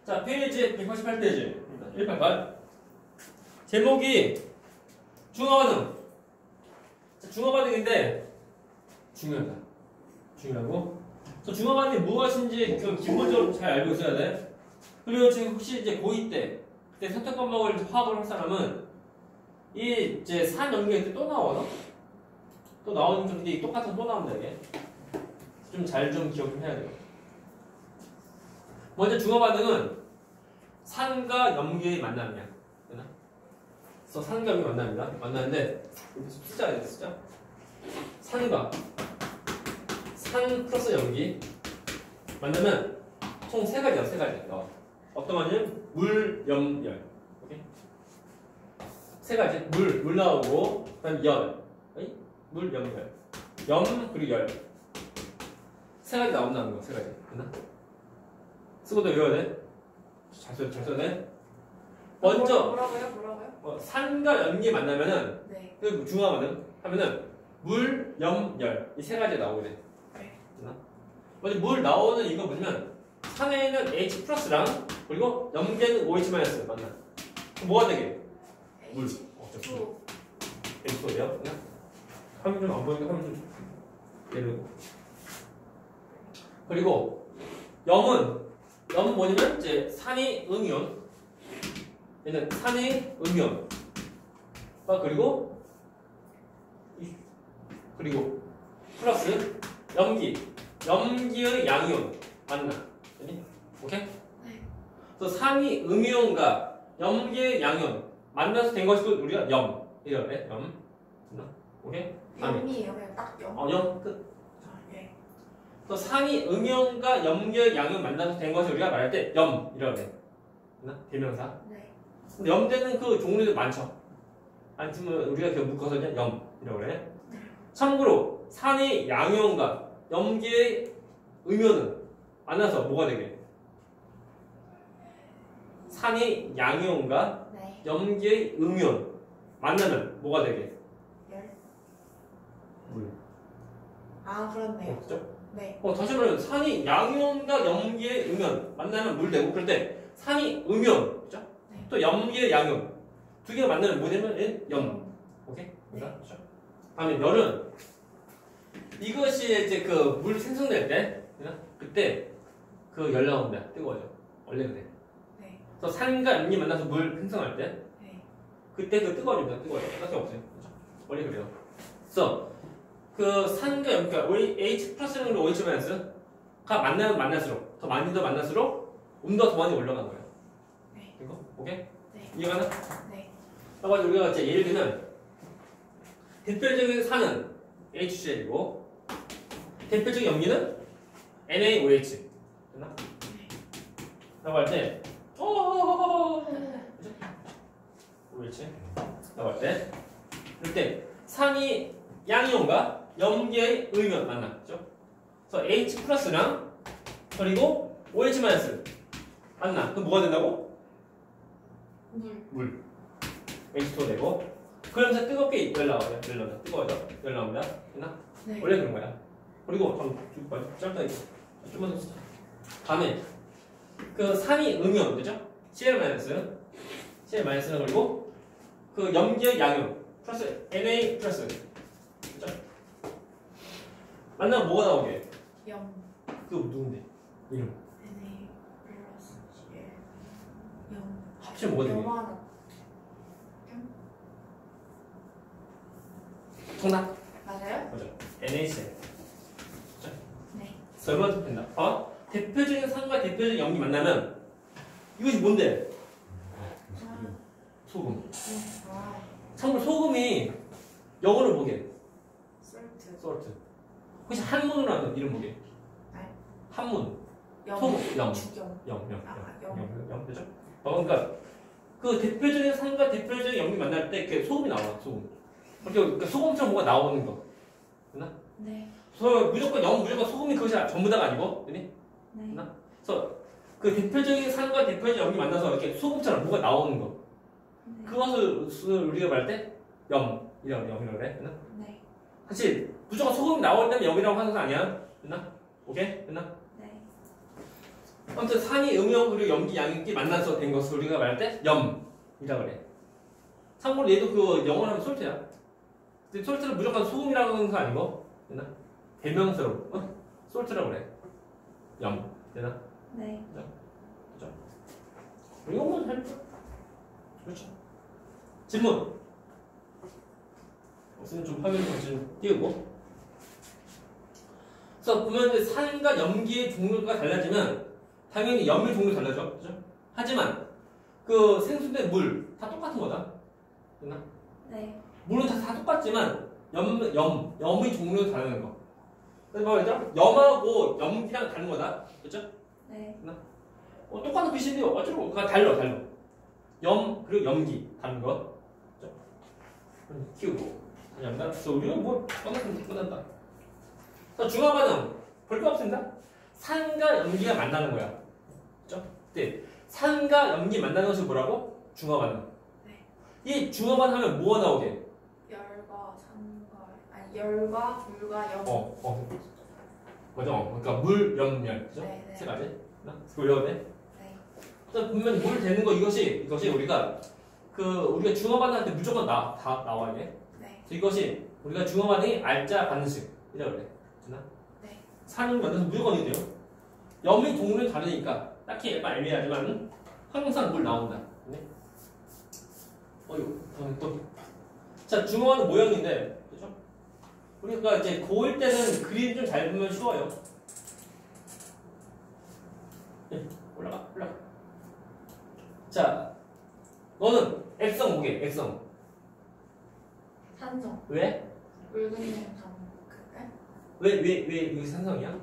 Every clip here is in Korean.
자, 페이지 188페이지. 188. 제목이 중화반응. 자, 중화반응인데 중요하다. 중요하고. 그래서 중화반응이 무엇인지 그 기본적으로 잘 알고 있어야 돼. 그리고 지금 혹시 이제 고2 때 그때 선택 과목을 화학을 할 사람은 이 이제 산연계에 또 나오나? 또 나오는 게 똑같은 또 나온다 이게. 좀 잘 좀 기억 좀 해야 돼요. 먼저 중화반응은 산과 염기의 만남이야. 되나? 그래서 산과 염기 만납니다. 만나는데 숫자가 있어 숫자. 산과 산 플러스 염기 만나면 총 세 가지야. 세 가지 나와. 어떤 거냐면 물, 염, 열. 오케이? 세 가지. 물 나오고 그다음에 열. 물, 염, 열. 염 그리고 열. 세 가지 나온다는 거. 세 가지. 됐나? 쓰고도 외워야 돼. 잘 써야 돼. 먼저 뭐라고요? 산과 염기 만나면은 네. 그 중화반응 하면은 물, 염, 열 이 세 가지 나오게 돼. 네. 됐나? 먼저 물 나오는 이거 뭐냐면 산에는 H 플러스랑 그리고 염계는 OH 마이너스 만나. 그럼 뭐가 되게? 물. H2O. H2O요? 화면 좀 안 보이니까 화면 좀 내리고. 그리고 염은 뭐냐면 이제 산이 음이온. 얘는 산이 음이온. 그리고 플러스 염기의 양이온 맞나? 오케이? 네. 그래서 산이 음이온과 염기의 양이온 만나서 된 것이 우리가 염 이래. 염. 오케이? 염이에요. 그냥 딱 염. 염 끝. 네. 그래서 산이 음이온과 염기의 양이온 만나서 된 것이 우리가 말할 때 염 이래. 됐나? 대명사. 네. 근데 염되는 그 종류들 많죠. 아니면 우리가 그냥 묶어서 그냥 염이라고 그래. 참고로 산이 양이온과 염기의 음이온은 만나서 뭐가 되게? 산이 양이온과 네. 염기의 음이온 만나면 뭐가 되게? 열. 물. 아 그렇네요. 그렇죠? 네. 다시 말하면 산이 양이온과 염기의 음이온 만나면 물 되고 그럴 때 산이 음이온 그렇죠? 네. 또 염기의 양이온 두 개가 만나면 뭐 되면 염. 오케이? 네. 그렇죠? 다음에 열은 이것이 이제 그 물 생성될 때 그때 그 열 나옵니다. 뜨거워져. 원래 그래. 네. 그래서 산과 염이 만나서 물 생성할 때 네. 그때 그 뜨거워집니다. 뜨거워져. 따뜻이 없어요. 그렇죠? 원래 그래요. 그래서 그 산과 염, 그러니까 H 플러스랑 OH 마이너스가 만나면 만날수록 더 만날수록 온도가 더 많이 올라가는 거예요. 네. 이거 오케이? 네. 이해가나? 네. 그래서 우리가 이제 예를 들면 대표적인 산은 HCl이고 대표적인 염기는 NaOH. 됐나? 라고 할 때 OH 라고 할 때 이럴 때 산이 양이온과 염기의 음이온 만나. 그죠? 그래서 H 플러스랑 그리고 OH 마이너스 만나. 그럼 뭐가 된다고? 물. H2O 되고 그러면서 뜨겁게 열 나와요. 열 나옵니다. 뜨거워져. 열 나옵니다. 됐나? 네. 원래 그런 거야. 그리고 짧다 이거. 좀만 더 쓰자. 다음에 그 산이 음이온 되죠? Cl 마이너스는 그리고 그 염기의 양이온 플러스 Na 플러스 그죠? 만나면 뭐가 나오게? 염. 그거 누군데? 이름. Na 플러스 Cl. 염. 합치면 뭐가 되게? 염화나. 정답. 맞아요? 맞아. NaCl. 네. 설마 된다. 대표적인 산과 대표적인 염기 만나면 이것이 뭔데? 소금. 아. 참고로 소금이 영어로 뭐게? 솔트. salt. 혹시 한문으로 하는 이름 뭐게? 네. 한문. 염. 소금. 염. 죽염. 염. 그죠? 그러니까 그 대표적인 산과 대표적인 염기 만날 때 이렇게 소금이 나와. 소금. 그러니까 소금처럼 뭐가 나오는 거. 됐나? 네. 그래서 무조건 소금이 그것이 전부 다가 아니고, 됐니? 네. 됐나? 그래서 그 대표적인 산과 대표적인 염기 만나서 이렇게 소금처럼 뭐가 나오는 거. 네. 그것을 우리가 말할 때 염이라고 그래. 됐나? 네. 사실 무조건 소금이 나올 때는 염이라고 하는 거 아니야. 됐나? 오케이? 됐나? 네. 아무튼 산이 음영 그리고 염기 양기 만나서 된 것을 우리가 말할 때 염이라 그래. 참고로 얘도 그 영어로 하면 솔트야. 근데 솔트는 무조건 소음이라고 하는 거 아니고 되나? 대명사로 솔트라고 그래. 염 되나? 네. 그죠? 이거만 할 거. 그렇죠. 질문. 없으면 좀 화면 좀 띄우고. 그래서 보면 이제 산과 염기의 종류가 달라지면 당연히 염의 종류 달라져. 그죠? 하지만 그 생수된 물 다 똑같은 거다. 됐나? 네. 물은 다 똑같지만 염의 종류가 다른 거. 그래서 뭐 얘들아? 염하고 염기랑 다른 거다. 그죠? 네. 똑같은 빛인데 어쩌고 그냥 달라. 염 그리고 염기 다른 거. 그죠? 키우고. 그냥 그래서 우리가 뭐 끝난다. 그래서 중화 반응 볼 거 없습니다. 산과 염기가 만나는 거야. 그죠? 네. 산과 염기 만나는 것이 뭐라고? 중화 반응. 네. 이 중화 반응 하면 뭐가 나오게? 열과 산과 아니 열과 물과 염. 맞아. 그러니까 물, 염, 열. 그죠? 네, 네. 세 가지. 그려야 돼. 네. 그래서 보면 물 되는 거 이것이 우리가 우리가 중화 반응할 때 무조건 다 나와야 돼. 네. 그래서 이것이 우리가 중화 반응이 알짜 반응식이라고 그래. 되나? 네. 산을 만나서 무조건이 돼요. 염의 종류는 다르니까 딱히 약간 애매하지만 항상 물 나온다. 네? 또. 자, 중화는 모형인데, 그죠? 우리가 이제 고1 때는 그림 좀 잘 보면 쉬워요. 네, 올라가. 자, 너는 액성 보게, 액성. 산성. 왜? 묽은 산. 그래? 왜 여기 산성이야?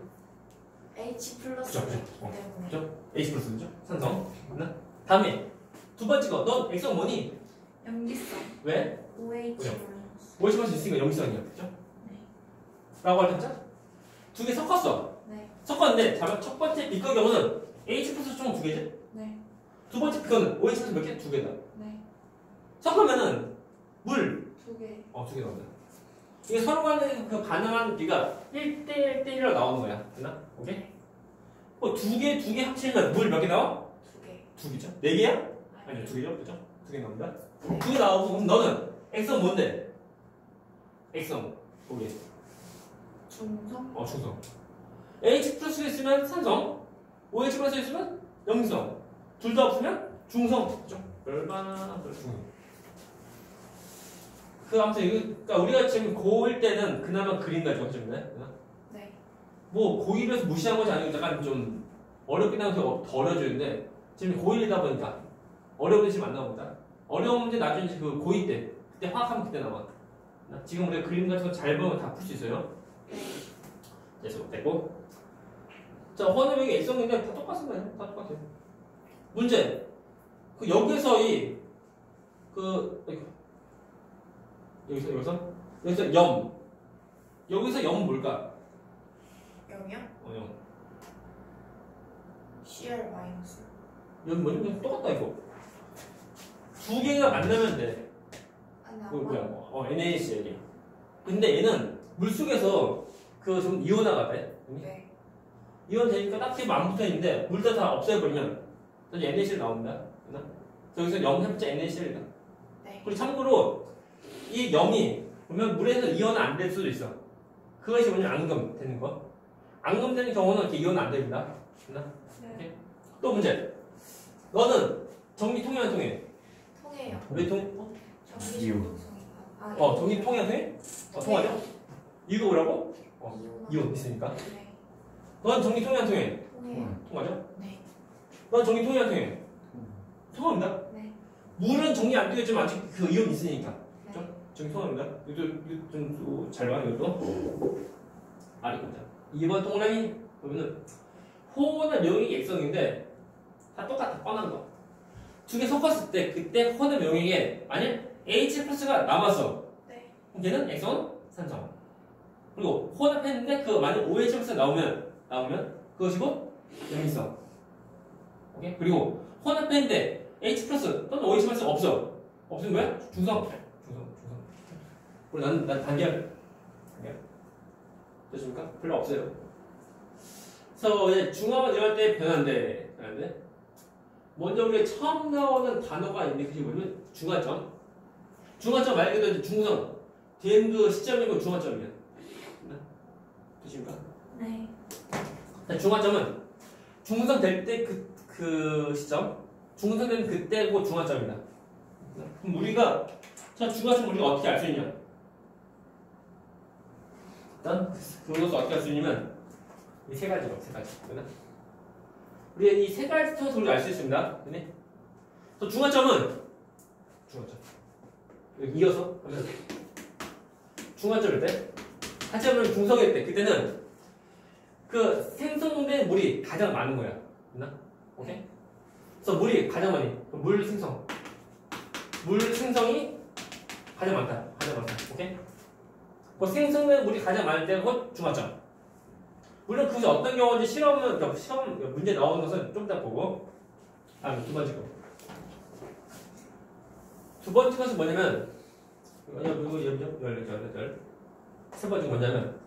H 플러스 그죠. 때문에. 그죠? H 플러스죠? 산성. 맞나? 다음에 두 번째 거, 넌 액성 뭐니? 염기성. 왜? OH 그죠. 마이너스. OH 플러스 있으니까 염기성이야. 그죠? 네. 라고 할 때, 두 개 섞었어. 네. 섞었는데, 첫 번째 비커 경우는 H 플러스 총 두 개지? 네. 두 번째 비커는 OH 플러스 몇 개? 두 개다. 네. 섞으면은 물, 두 개. 두 개 나온다. 이게 서로 간의 그 반응하는 비가 1대 1대1로 나오는 거야. 됐나? 오케이? 두 개 합치면 물 몇 개 나와? 두 개. 두 개죠? 네 개야? 아니요, 두 개죠? 그죠? 두 개 나옵니다. 두 개 나오고, 그럼 너는 액성 뭔데? 액성. 보게. 중성. 중성. H 플러스 있으면 산성, OH 플러스 있으면 염성. 둘 다 없으면 중성. 그죠? 얼마나 중성. 아무튼 그러니까 우리가 지금 고1 때는 그나마 그림 가지고 하셨네. 네. 뭐 고1에서 무시한 것이 아니고 약간 좀 어렵긴 하면서 더 어려워지는데 지금 고1이다 보니까 어려운 문제 지금 안 나옵니다. 어려운 문제 나중에 그 고2 때 그때 화학하면 그때 나와. 지금 우리가 그림 같은 거 잘 보면 다 풀 수 있어요. 계속 됐고. 자, 헌혈형이 액성인데 다 똑같습니다. 다 똑같아요. 문제. 여기서 여기서 염. 여기서 염 뭘까? 염이요? 염. CL 마이너스. 염 뭐지? 그냥 똑같다 이거. 두 개가 만나면 돼. 아니 뭐야? NaCl이야. 근데 얘는 물 속에서 좀 이온화가 돼. 네. 이온 되니까 딱히 안 붙어 있는데 물 다 없애버리면 이제 NaCl 나옵니다. 그래서 여기서 염 해봤자 NaCl이다. 네. 그리고 참고로 이 염이 보면 물에서 이온은 안 될 수도 있어. 그것이 뭐냐면 앙금 되는 거. 앙금 되는 경우는 이렇게 이온은 안 됩니다. 네. 또 문제. 너는 전기 통해 안 통해? 통해요. 왜 통해? 전기 중성이가. 전기 통해 안 통해? 통하죠? 이거 뭐라고? 이온 있으니까. 네. 넌 전기 통해 안 통해? 통해요. 통하죠? 네. 넌 전기 통해 안 통해? 통합니다. 네. 물은 전기 안 통했지만 아직 그 이온 있으니까. 네. 전기 통합니다. 이거 좀 잘 봐, 이것도. 알겠다. 2번 동그라미 보면은 호나 명이 액성인데 다 똑같아, 뻔한 거. 두 개 섞었을 때 그때 호나 명에게 만약 H 플러스가 남았어. 네. 그럼 걔는 액성은 산성. 그리고 혼합했는데 만약 OH 플러스 나오면 그것이고 염이성. 오케이? 그리고 혼합했는데 H 플러스 또는 OH 플러스 없어. 없으면 뭐야? 중성. 그리고 난 단결. 됐습니까? 별로 없어요. 그래서 이제 중화만 일어날 때 변화인데 돼? 먼저 우리가 처음 나오는 단어가 있는데 그게 뭐냐면 중간점. 중간점 말 그대로 중성. 된 그 시점이고 중간점이야. 되십니까? 네. 중간점은 중성 될 때 그 시점. 중성 되는 그때고 중간점이다. 그럼 우리가 자 중간점 우리가 어떻게 알 수 있냐? 일단 그것을 어떻게 알 수 있냐면 이 세 가지로 세 가지. 우리가 이 세 가지 통해서 우리가 알 수 있습니다. 또 중간점은 중간점. 여기 이어서 중간점일 때, 하체는 중성일 때 그때는 그 생성된 물이 가장 많은 거야. 됐나? 오케이? 그래서 물이 가장 많이 물 생성이 가장 많다. 가장 많다. 오케이? 그 생성된 물이 가장 많을 때가 중간점. 물론 그것이 어떤 경우인지 시험 문제 나오는 것은 좀 이따 보고. 다음에 두 번째 거. 두 번째 것은 뭐냐면 세 번째 뭐냐면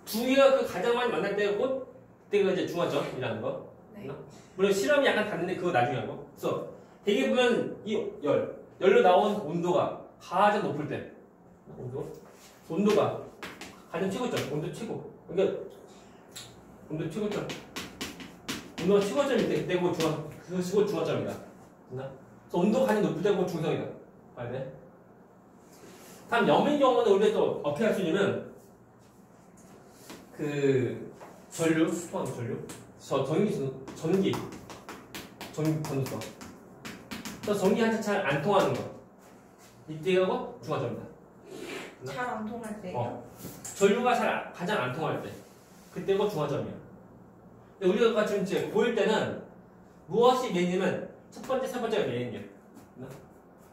두 개가 그 가장 많이 만날 때고 그때가 이제 중간점이라는 거. 네. 물론 실험이 약간 다른데 그거 나중에 하고. 그래서 대개 보면 이 열로 나온 온도가 가장 높을 때 온도가 가장 최고점. 온도 최고. 그러니까 온도 최고점. 온도가 최고점일 때 그때고 그것이고 중간점이다. 그래서 온도가 가장 높을 때고 중성이다. 봐야 돼. 다음 염의 경우는 우리가 또 어떻게 할 수 있냐면 그 전류, 포함 전류, 전기 전도성. 그래서 전기 한테 잘 안 통하는 거. 이때가 중간점이다. 잘 안 통할 때요? 전류가 가장 안 통할 때. 그때가 중간점이야. 근데 우리가 지금 이제 보일 때는 무엇이 메인이면 첫 번째, 세 번째가 메인이야.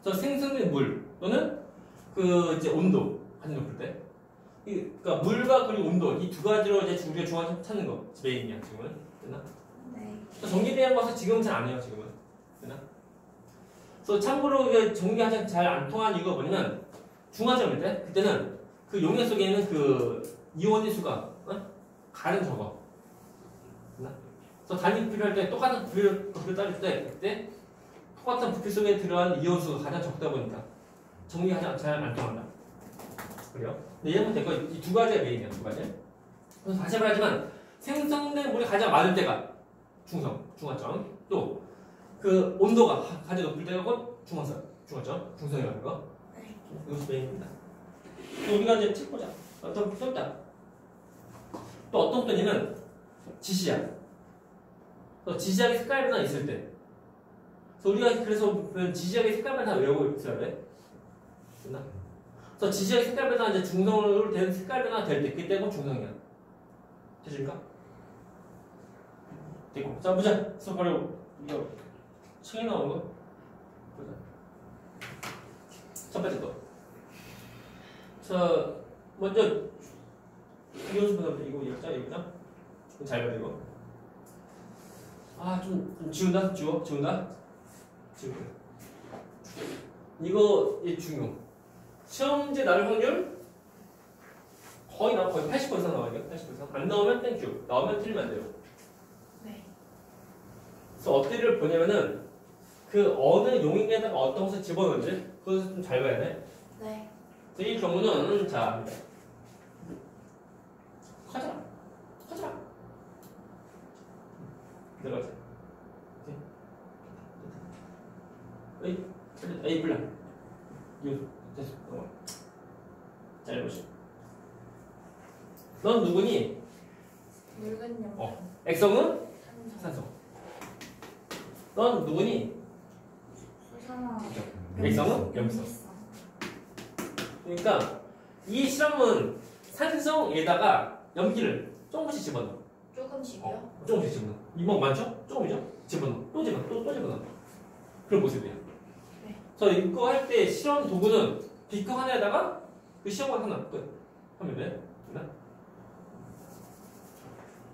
그래서 생성된 물 또는 그 이제 온도 가장 높을 때. 그러니까 물과 그리고 온도 이 두 가지로 이제 우리가 중간점 찾는 거 메인이야 지금은. 됐나? 네. 전기에 대한 것은 지금은 잘 안 해요 지금은. 됐나? 그래서 참고로 이게 전기가 가장 잘 안 통하는 이유가 뭐냐면 중간점일 때 그때는 그 용액 속에 있는 그 이온의 수가 가장 적어. 됐나? 그래서 단위 필요할 때 똑같은 부피를 따질 때 그때 똑같은 부피 속에 들어간 이온 수가 가장 적다 보니까 전기가 가장 잘 안 통한다. 그래요? 근데 이해하면 될 거 이 두 가지가 메인이야 두 가지. 그래서 다시 말하지만 생성된 물이 가장 많을 때가 중간점. 또 그 온도가 가장 높을 때가 중간점, 중성이라는 거. 네. 이것이 메인입니다. 또 우리가 이제 책 보자. 어떤 표다. 또 어떤 표냐면 지시약. 또 지시약의 색깔 변화 있을 때. 그래서 우리가 그래서 지시약의 색깔 변화 외우고 있어야 돼. 됐나? 그래서 지시약의 색깔 변화 이제 중성으로 된 색깔 변화 될 때 그때가 중성이야. 되십니까? 됐고. 자 보자. 그래서 바로 이거 책에 나오는 거 보자. 첫 번째 거. 자 먼저 이연수보다 이거 읽자. 잘 봐요 이거. 좀 지운다. 지운다. 이거 중요. 시험 문제 나올 확률 거의 80% 이상 나와요. 80% 안 나오면 땡큐. 나오면 틀리면 안 돼요. 네. 그래서 어디를 보냐면은 그 어느 용액에다가 어떤 것을 집어넣는지 그것을 좀 잘 봐야 돼. 네. 그래서 이 경우는 자 가자. 내려가자. 에이 불러. 이거 됐어. 잘 보시. 넌 누구니? 묽은 염료. 액성은 산소. 산소. 넌 누구니? 수산화. 액성은 염소. 그러니까 이 실험은 산성에다가 염기를 조금씩 집어넣어. 조금씩이요? 조금씩 집어넣어. 이거 많죠? 조금이죠? 집어넣어. 또 집어넣어. 그런 모습이에요. 네. 그래서 이거 할 때 실험 도구는 비커 하나에다가 그 시험관 하나 끝. 하면 돼. 됐나?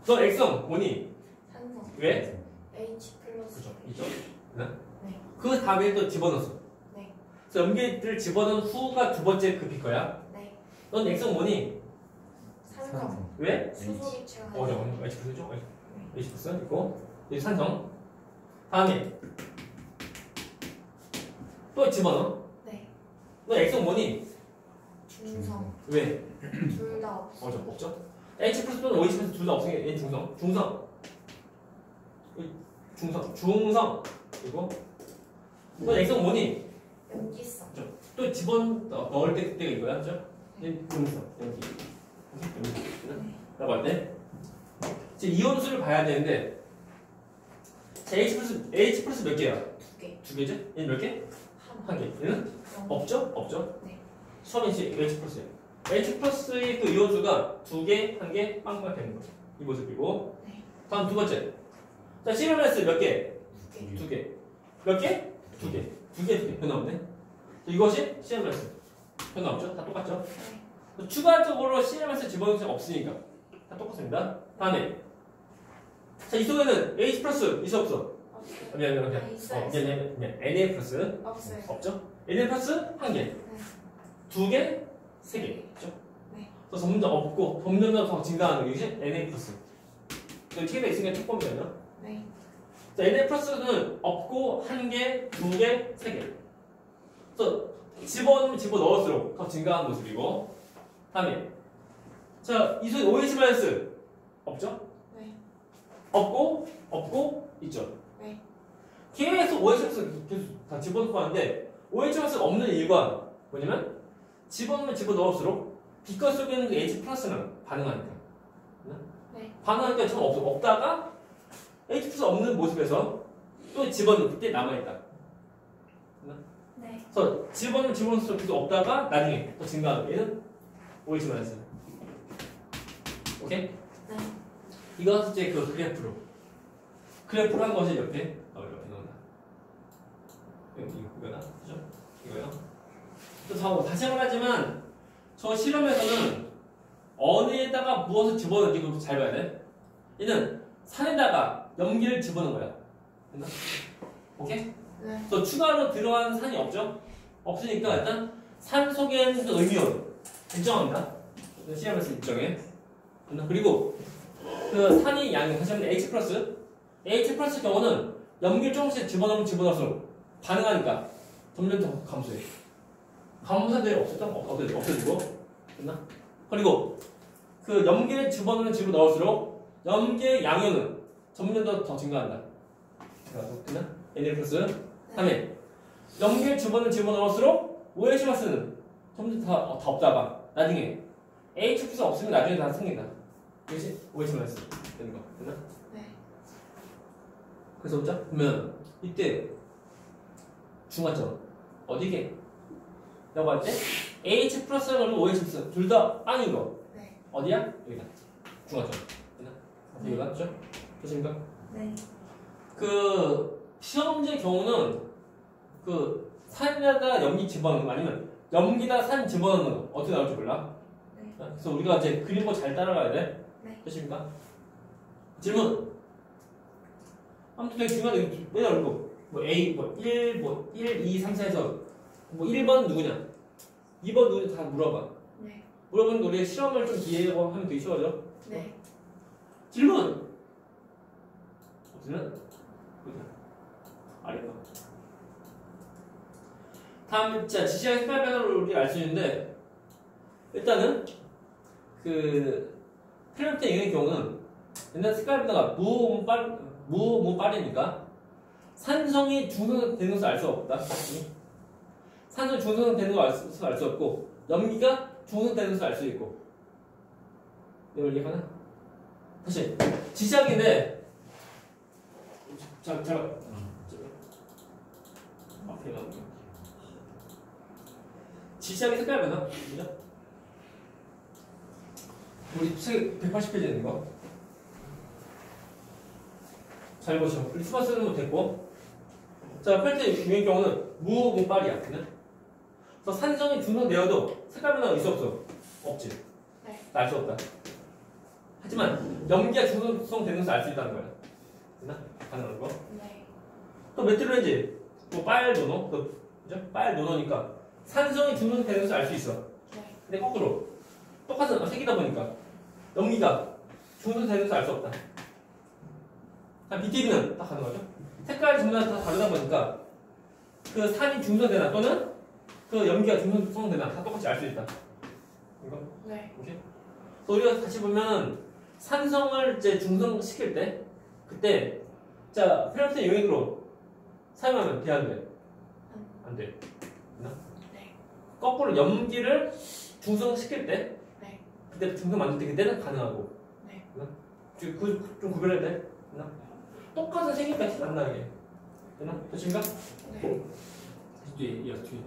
너 액성 뭐니? 산소. 왜? H 플러스. 그죠. 있죠? 됐나? 네. 그 다음에 또 집어넣었어. 네. 그래서 염기를 집어넣은 후가 두 번째 그 비커야. 네. 넌 액성 뭐니? 산소. 왜? 수소 기체가. H 플러스죠? H 플러스 있고 여기 산성. 다음에 또 집어넣어. 네. 너 X는 뭐니? 중성. 왜? 둘 다 없어. 없죠? H 플러스 또는 OH 플러스 둘 다 없으니까 얘는 중성. 중성. 그리고 또 X는 뭐니? 염기성. 또 집어넣을 때 그때가 이거야, 그죠? 얘는 중성. 여기. 라고 할 때. 지금 이온수를 봐야 되는데 자, H 플러스 몇 개야? 두 개. 두 개지? 얘는 몇 개? 하나. 한 개. 얘는? 없죠? 없죠? 네. 처음에 이제 H 플러스예요. H 플러스의 그 이온수가 두 개, 한 개, 빵빵 되는 거죠. 이 모습이고. 네. 다음 두 번째. 자, CMS 몇 개? 두 개. 두 개. 몇 개? 두 개. 두 개, 두 개. 변화 없네. 이것이 CMS. 변화 없죠? 다 똑같죠? 네. 추가적으로 CMS 집어넣을 수 없으니까. 다 똑같습니다. 다음에. 자, 이 속에는 H 플러스 있어 없어? 없어요. 미안. 있어요. NA 플러스. 없어요. 없죠? NA 플러스 한 개. 네. 두 개, 세 개. 그죠? 네. 그래서 점점 없고, 점점 더 증가하는 게 이것이 NA 플러스. 이렇게 돼 있으니까 조금이잖아. 네. 자, NA 플러스는 없고, 한 개, 두 개, 세 개. 그래서 집어넣을수록 더 증가하는 모습이고, 다음에. 자, 이 속에 OH 마이너스 없죠? 네. 없고, 있죠? 네. 계속 OH 마이너스 계속 다 집어넣고 하는데, OH 마이너스가 없는 이유가 뭐냐면, 집어넣으면 집어넣을수록 빛과 속에 있는 그 H 플러스는 반응하니까. 네. 반응하니까 처음 없다가 H 플러스 없는 모습에서 또 집어넣을 때 남아있다. 네. 그래서 집어넣을수록 계속 없다가 나중에 또 증가하는 얘는 OH 마이너스. 오케이? 네. 이건 이제 그 그래프로 한 것이 옆에 넣는다. 이거다. 그죠? 이거요. 또 다시 말하지만 저 실험에서는 어느에다가 무엇을 집어넣는지 그거 잘 봐야 돼. 얘는 산에다가 염기를 집어넣은 거야. 됐나? 오케이? 네. 또 추가로 들어간 산이 없죠? 없으니까 일단 산 속에 있는 그 음이온 일정합니다. CMS 일정해. 됐나? 그리고 그 산이 양이 다시 한번 H 플러스 경우는 염기를 조금씩 집어넣으면 집어넣을수록 반응하니까 점점 더 감소해. 감소산들이 없어지고 됐나? 그리고 그 염기를 집어넣을수록 염기의 양은 점점 더 증가한다. 됐나? NA 플러스. 다음에 염기를 집어넣을수록 OH 마스는 점점 더 없다가 나중에 H 플러스 없으면 나중에 다 생긴다. 이것이 OH 마스 되는 거. 됐나? 네. 그래서 보자. 그러면 이때 중간점 어디게? 라고 할 때 H 플러스랑 OH 플러스 둘 다 아닌 거. 네. 어디야? 여기다. 중간점. 됐나? 여기가 맞죠? 됐습니까? 네. 그 시험제 경우는 그 산에다 염기 집어넣는 거 아니면 염기다 산 집어넣는 거 어떻게 나올지 몰라. 네. 그래서 우리가 이제 그린 거 잘 따라가야 돼. 네. 됐습니까? 질문. 아무튼 되게 중요한데 맨날 이거 뭐 A 1, 2, 3, 4에서 뭐 1번 누구냐? 2번 누구냐 다 물어봐. 네. 물어보는 우리 실험을 좀 뒤에 하면 되게 쉬워져. 네. 질문. 어디는? 아래 거. 다음 자 지시한 색깔 변화를 우리가 알 수 있는데 일단은 그 필름트 이용의 경우는 옛날 색깔 변화가 무모 빠르니까 산성이 중성되는 것을 알 수 없다. 산성이 중성되는 것을 알 수 없고 염기가 중성되는 것을 알 수 있고 이걸 이해하나? 다시 지시학인데 잘 앞에 나오는 거 지시학의 색깔 변화 뭐죠? 우리 책 180페이지에 있는 거 잘 보시죠. 우리 수만 쓰는 거 됐고 자, 필터 중의 경우는 무모빨이야. 그냥 그래서 산성이 중성되어도 색깔 변화가 있어 없어? 없지. 네. 알 수 없다. 하지만 염기가 중성되는 것을 알 수 있다는 거야. 됐나? 가능한 거. 네. 또 메틸렌지 뭐 빨 노노 그죠? 빨 노노니까 산성이 중성되는 것을 알 수 있어. 네. 근데 거꾸로 똑같은 색이다 보니까 염기가 중성되는 것을 알 수 없다. BTB는 딱 가능하죠? 색깔이 전부 다 다르다 보니까 그 산이 중성되나 또는 그 염기가 중성되나 다 똑같이 알 수 있다. 이거? 네. 오케이? 또 우리가 다시 보면 산성을 이제 중성시킬 때 그때 자 페르미트 용액으로 사용하면 돼, 안 돼? 안 돼. 네. 거꾸로 염기를 중성시킬 때 네. 그때 중성 만들 때 그때는 가능하고. 네. 좀 구별해야 돼. 되나? 똑같은 생김같이 안 나게. 되나? 됐습니까? 네. 뒤에 이어서 뒤에.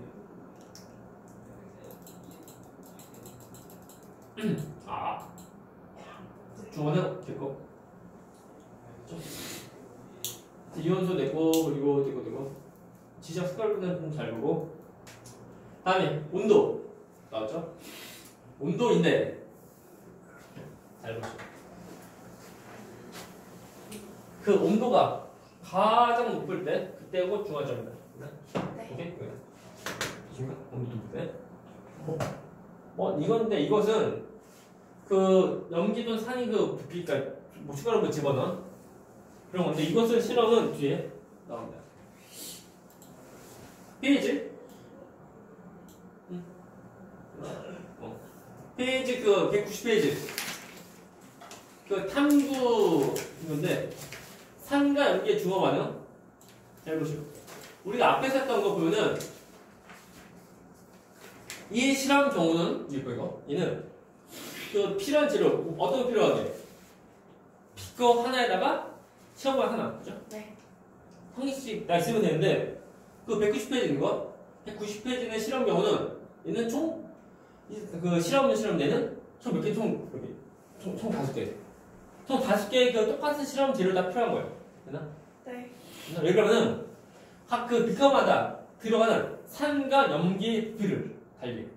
아. 중원은 됐고. 이온수 되고 그리고 되고. 지적 습관은 좀 잘 보고. 다음에 온도 나왔죠? 온도인데 잘 보시죠. 그 온도가 가장 높을 때 그때고 중화점이다. 네. 오케이? 온도 높을 때. 이건데 이것은 그 염기든 산이 그 부피, 그러니까 숟가락으로 집어넣은 그런 건데 이것을 실험은 뒤에 나옵니다. 페이지? 페이지 그 190페이지. 그 탐구 이건데 산과 염기의 중화 반응. 잘 보시고. 우리가 앞에서 했던 거 보면은 이 실험 경우는 이거 얘는 그 필요한 재료 어떤 거 필요하게 비커 하나에다가 시험관 하나 그죠? 네. 한 개씩 다 있으면 되는데 그 190페이지인 거 190페이지의 실험 경우는 얘는 총 그 실험되는 총 몇 개? 총 5개. 총 5개의 그 똑같은 실험 재료 다 필요한 거예요. 되나? 네. 왜 그러면은 각 그 비커마다 들어가는 산과 염기 부피를 달리.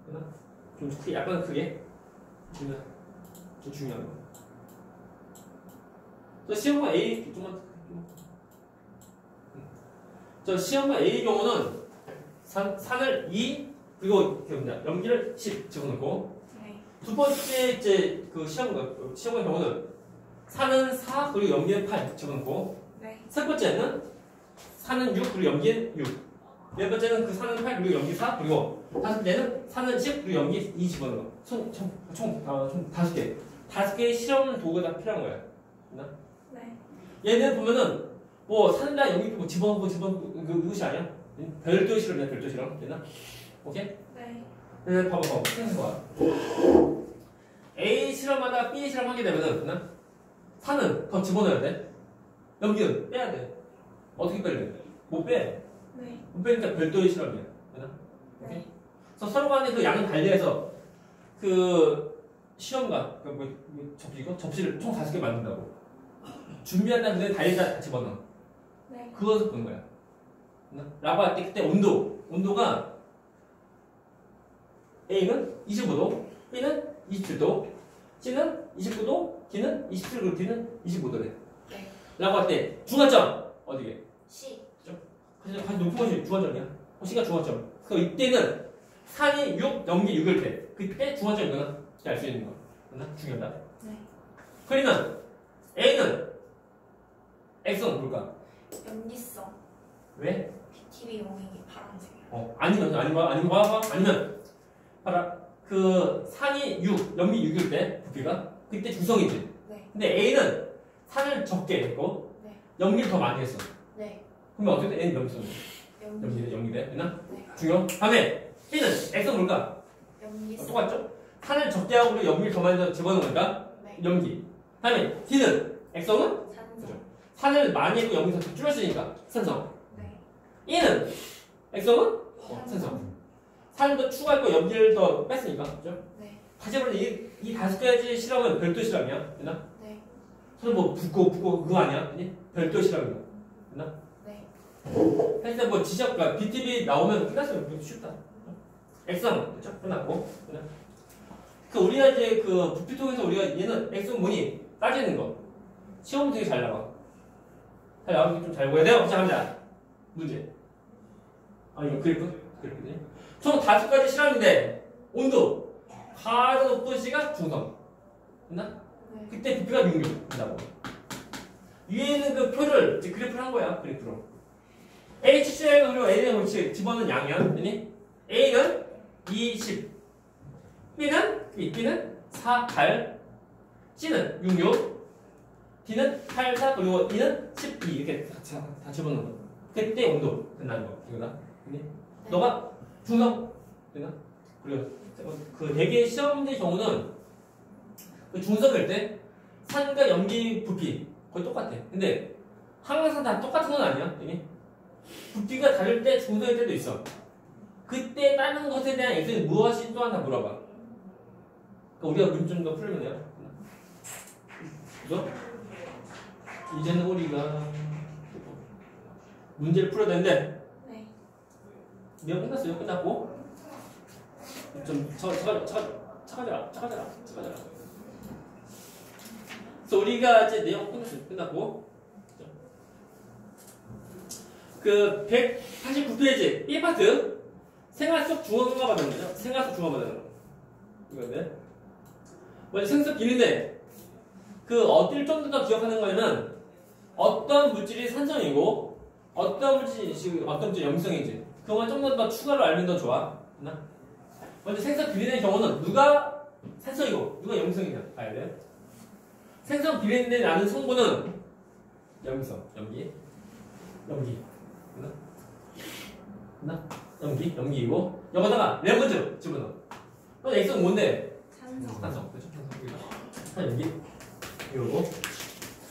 되나? 좀 크게, 약간 크게. 좀 중요한 거. 저 시험관 A 좀만. 저 시험관 A 경우는 산을 2 그리고 염기를 10 집어넣고. 네. 두 번째 이제 그 시험관 경우는 산은 4 그리고 염기는 8 집어넣고. 네. 세 번째는 산은 6 그리고 염기는 6. 네 번째는 그 산은 8 그리고 염기 4 그리고 다섯 번째는 산은 10 그리고 염기 2 집어넣어. 총 5개. 5개의 실험 도구가 다 필요한 거야. 네. 얘는 보면은 뭐 산이나 염기 뭐 집어넣고 그것이 아니야. 별도 실험이야, 별도 실험. 됐나? 오케이? 네. 네, 봐봐. 무슨 거야? A 실험마다 B 실험 하게 되면은 됐나? 산은 더 집어넣어야 돼. 염기는 빼야 돼. 어떻게 뺄래? 못 빼. 네. 못 빼니까 별도의 실험이야. 되나? 네. 그래서 서로 간에 그 양을 달리해서 그 시험관, 접시를 총 5개 만든다고. 준비한 다음에 달리다 다 집어넣어. 네. 그것을 보는 거야. 라고 할 때 그때 온도가 A는 25도, B는 27도, C는 29도, D는 27도, D는 25도래. 네. 라고 할 때 중화점 어디게? C. 가장 높은 것이 중화점이야. C가 중화점. 그 이때는 산이 6, 염기 6일 때 그때 중화점이구나. 알 수 있는 거. 중요하다. 네. 그러면 A는 X는 뭘까? 염기성. 왜? BTB 용액이 파란색이에요. 아니면 봐라. 그 산이 6, 염기 6일 때 부피가 그때 중성이지. 네. 근데 A는 산을 적게 했고 네. 염기를 더 많이 했어. 네. 그러면 어떻게 돼? A는 염기성. 염기돼. 됐나? 중요. 다음에 B는 X는 뭘까? 염기성. 똑같죠? 산을 적게 하고 그리고 염기를 더 많이 집어넣으니까 네. 염기. 다음에 D는 X성은 산성. 산을 많이 했고 염기를 더 줄였으니까 산성. 네. E는 X성은 산성. 산을 더 추가했고 염기를 더 뺐으니까 그죠? 네. 다시 말해 이 5가지 실험은 별도 실험이야. 됐나? 네. 서로 뭐 붙고 그거 아니야? 아니? 별도 실험이야. 됐나? 네. 사실 뭐 지적과 BTB 나오면 끝났으면 쉽다. X성 그죠? 끝났고. 됐나? 그 우리가 이제 그 부피 통해서 우리가 얘는 X는 뭐니? 따지는 거. 시험 되게 잘 나와. 잘 나오기 좀 잘 보여야 돼요. 자, 갑니다. 문제. 이거 그래프네. 총 5가지 실험인데 온도 가장 높은 C가 중성. 됐나? 네. 그때 부피가 66 된다고. 위에 있는 그 표를 이제 그래프를 한 거야. 그래프로. HCl 그리고 A는 그렇지. 집어넣은 양이야. 아니? A는 20. B는 4, 8. C는 6, 6. D는 8, 4. 그리고 E는 12. 이렇게 다 집어넣는 거. 그때 온도 끝나는 거. 이거다. 아니? 너가 중성. 되나? 그리고 그 대개 시험 문제 경우는 그 중성일 때 산과 염기 부피 거의 똑같아. 근데 항상 다 똑같은 건 아니야. 이게 부피가 다를 때 중성일 때도 있어. 그때 다른 것에 대한 액션이 무엇이 또 하나 물어봐. 그러니까 우리가 문제 좀 더 풀면 돼요. 그죠? 이제는 우리가 문제를 풀어야 되는데 네. 내가 끝났어요. 끝났고 좀 차가져라. 그래서 우리가 이제 내용 끝났고 그 189페이지 1파트 생활 속 중앙화 받는 거죠. 생활 속 중앙화 받는 거. 이건데 먼저 생수 비린내 그 어딜 좀 더 기억하는 거냐면 어떤 물질이 산성이고 어떤 물질이 염성인지 그것만 좀 더 추가로 알면 더 좋아. 먼저 생성 비린내의 경우는 누가 산성이고 누가 염성이냐 봐야 돼. 생성 비린내 나는 성분은 염성, 염기. 염기이고 여기다가 레몬즙 집어넣어. 그럼 액성 뭔데? 산성. 그렇죠? 산성. 염기. 이러고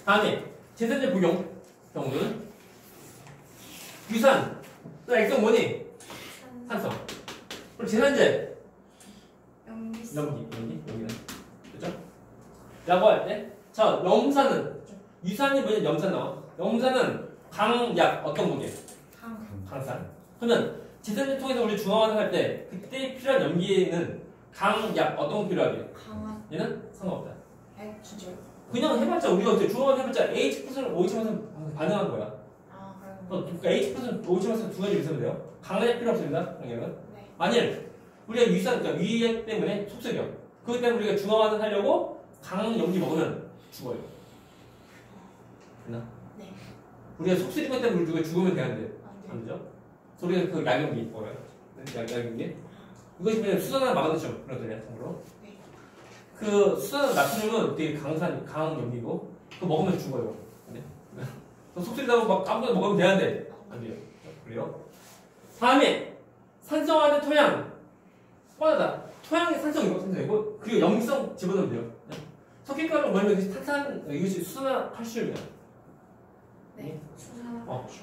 다음에 제산제 복용 경우는 유산. 또 액성 뭐니? 산성. 그럼 제산제 염기는 그렇죠? 라고 할 때 자, 염산은 유산이 뭐냐? 염산 나와. 염산은 강약 어떤 무게? 강산. 그러면 제산제 통해서 우리 중화화를 할 때 그때 필요한 염기에는 강약 어떤 거 필요하게? 강한. 얘는 상관없다. 진짜요? 그냥 해봤자 우리가 어떻게 중화화 해봤자 H+를 OH+은 반응한 거야. 그러니까 H+은 OH+은 두 가지 있으면 돼요. 강약 필요 없습니다. 강약은. 네. 만일 우리가 유산, 그러니까 위액 때문에 속색염. 그것 때문에 우리가 중화화를 하려고 강염기 먹으면 죽어요. 됐나? 네. 우리가 속쓰린 것 때문에 우리가 죽으면 되는데 안 되죠? 그래서 우리가 그 약염기 먹어요. 약염기. 이것이 그냥 수산화 마그네슘 그러더래요. 참고로. 네. 그 수산화 나트륨은 되게 강염기고 그거 먹으면 죽어요. 네? 속쓰리다고 막 아무거나 먹으면 되는데 안 돼요. 그래요? 다음에 산성화된 토양. 뻔하다. 토양이 산성이고 그리고 염성 집어넣으면 돼요. 네? 석회가루 뭐냐면 이것이 수산화 칼슘이야. 네.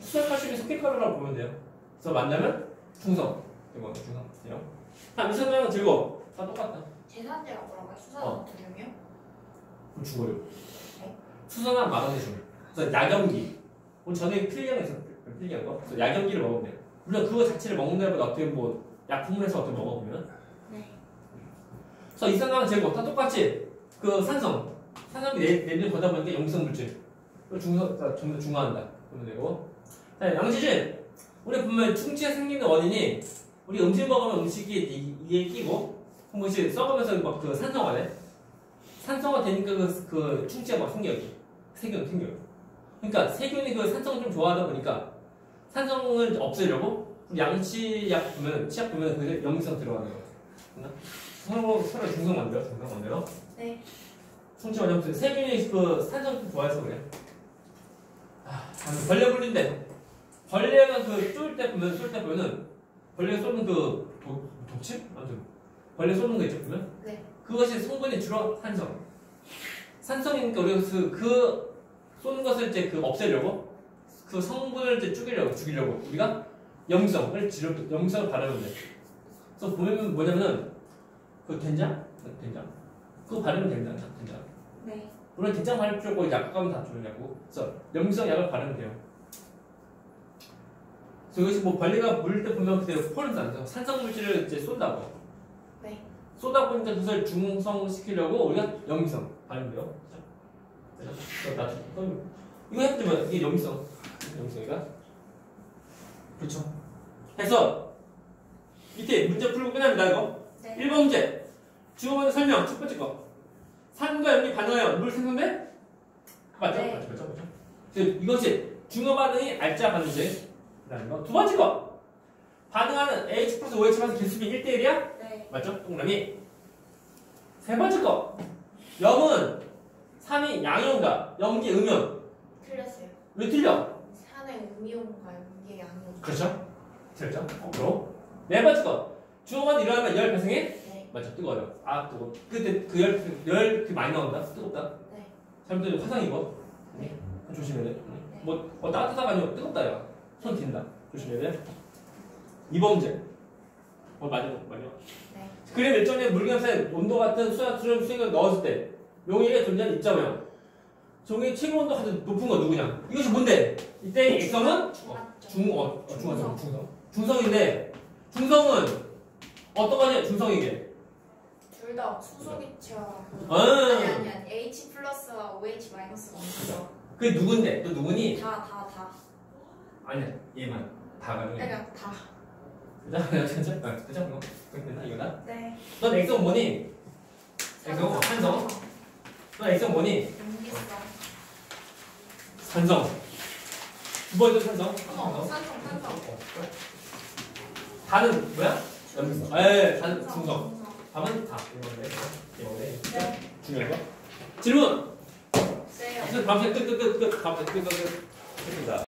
수산 칼슘이 석회가루라고 보면 돼요. 그래서 만나면 중성. 이거 중성이요. 미성량은 즐거워. 다 똑같다. 제산제라고 뭐라고요? 수산화트륨이요? 그럼 죽어요. 네? 수산화 마그네슘. 그래서 약염기. 오늘 전에 필기한 거. 그래서 약염기를 먹으면 돼요. 물론 그거 자체를 먹는 데보다 어떻게 뭐 약품을 해서 어떻게 먹어보면. 네. 그래서 이 산화는 즐거워. 다 똑같이 그 산성. 산성이 내리는 거다 보니까 염성 물질. 중성, 좀 더 중화한다. 그러면 되고. 자, 양지질. 우리 보면 충치가 생기는 원인이 우리 음식 먹으면 음식이 이에 끼고 한 번씩 썩으면서 막 그 산성화돼. 산성화 되니까 그 충치가 막 생겨요. 생겨요. 그러니까 세균이 그 산성 좀 좋아하다 보니까 산성을 없애려고 양치약 보면 치약 보면 그 염성 들어가는 거야. 서로 중성 만들어. 네. 충치 원염 세균이 그 산성 좀 좋아해서 그래. 벌레 물린데 벌레가 쏠 때 보면은 벌레가 쏘는 그 독침? 아무튼 벌레 쏘는 거 있죠 보면? 네. 그것이 성분이 주로 산성이니까 우리가 그 쏘는 것을 이제 없애려고 그 성분을 이제 죽이려고 우리가 염성을 바르면 돼. 그래서 보면 뭐냐면은 그 된장 그거 바르면 된장. 네. 물론 된장 바를 필요 없고 약감 다 좋냐고. 그래서 염성 약을 바르면 돼요. 그래서 이것이 뭐 벌레가 물릴 때 보면 그때 포는 안 산성 물질을 이제 쏜다고. 네. 쏘다 보니까 그것을 중성시키려고 우리가 염성 바르면 돼요. 이거 해보면 이게 염성이가 그렇죠. 해서 밑에 문제 풀고 끝납니다. 이거. 네. 1번 문제. 주어보는 설명 첫 번째 거. 산과 염이 반응하여 물 생성돼? 맞죠? 네. 맞죠. 이것이 중어 반응이 알짜 반응이라는 거. 두 번째 거. 반응하는 AH 플러스 OH 반응 개수비 1대1이야? 네. 맞죠? 동그라미. 세 번째 거. 염은 3이 양이온과 염기 음이온. 틀렸어요. 왜 틀려? 산의 음이온과 염기의 양이온. 그렇죠? 틀렸죠? 그럼. 네 번째 거. 중어가 일어나면 열 발생해? 네. 맞죠? 뜨거워요. 아, 뜨거워. 근데 그 많이 나온다? 뜨겁다? 네. 잘못되면 화상 입어. 네. 조심해야 돼. 뭐 따뜻하가 아니고 뜨겁다, 야. 손 튄다. 조심해야 돼. 2번 문제. 마지막. 네. 그림 일정의 물감새 온도 같은 수압수를 수액을 넣었을 때 용액의 존재하는 입자 모양. 종의 최고 온도가 가장 높은 거 누구냐? 이것이 뭔데? 이때 액성은 중성인데 중성은 어떤 거냐? 중성이게. 둘 다 수소기체와 아. 아니 H 플러스와 OH 마이너스가 없어. 그게 누군데? 너 누구니? 다. 아니야. 얘만. 다가 누구야? 그러니까 다. 그죠? 그렇게 되나? 이거다? 네. 넌 액성 뭐니? 액성 산성. 넌 액성 뭐니? 용기성. 산성. 두 번째 산성. 산성. 다는 뭐야? 염성. 다는 중성. 답은 다. 이거네. 네. 중요한 거. 질문. 세요. 다음 시간 끝. 다음 시간 끝. 끝입니다.